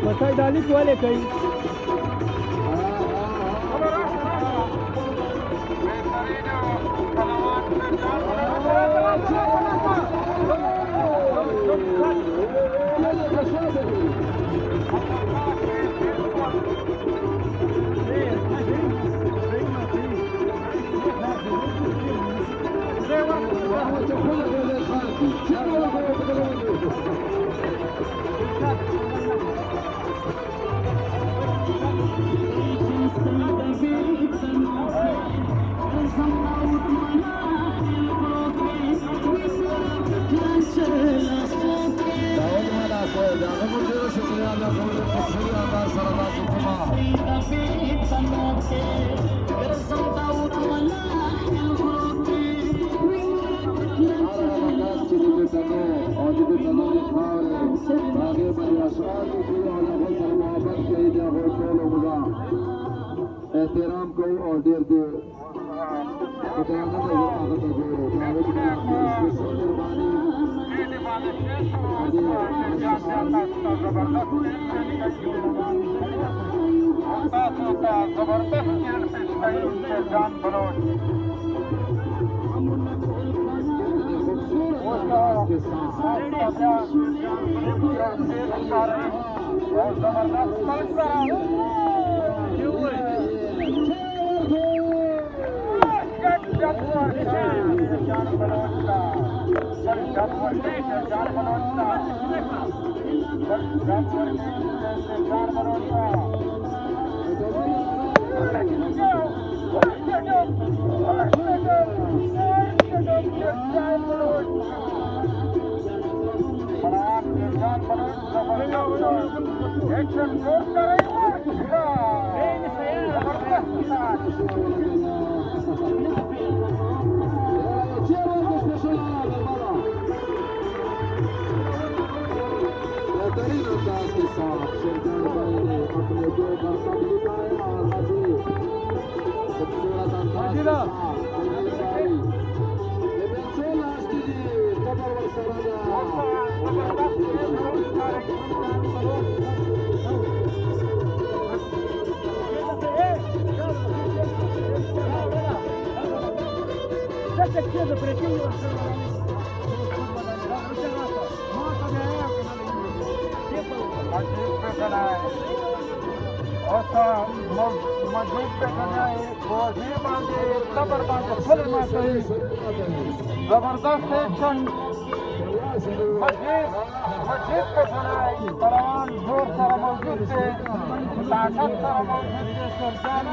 مسای دالیک ولې کوي احترام کو اور ډیر ډیر जबरदस्त एक्शन मस्जिद पे बनाए कुरान जोर सारा मौजूद थे ताकत सारा मौजूद थे सरकार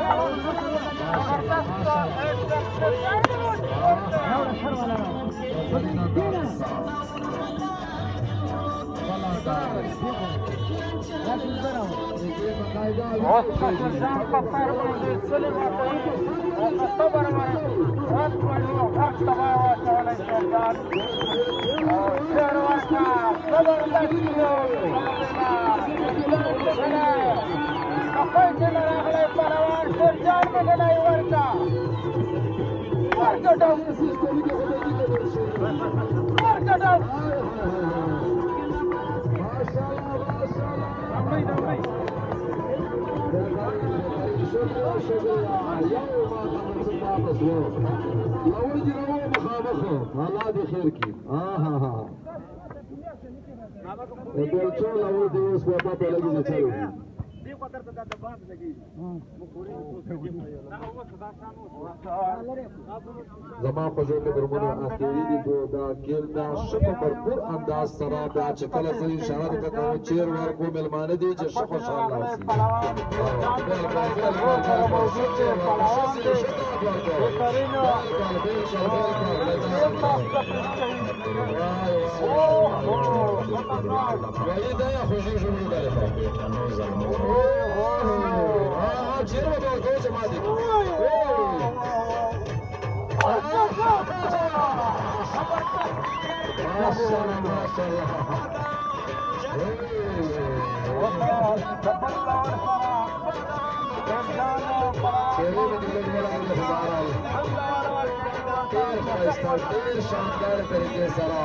الله دې خیر کړي بالکل اول دې اوس په پاپا لګي نه چلو زما په ژوند درمونه اخیری دي دا کېل دا شپه برپور انداز سره بیا چې کله زه اشاره درته کوم چیر ورکو مېلمانه دي چې ښه خوشحال راشي وایي دا یا خوشي شروع ده چیر به ورکوو چې ما دي ماشاءالله ماشاءالله ډېر شاندار طریقې سره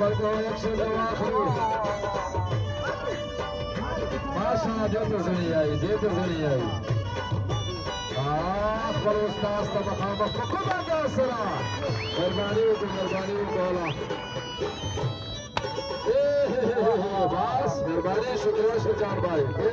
بیا جلو ماشاءالله دې ته زړی آئی خپل استاد ته مخامخ په کوم انداز سره مهرباني وکړه بس مهرباني شکریه جان بھائی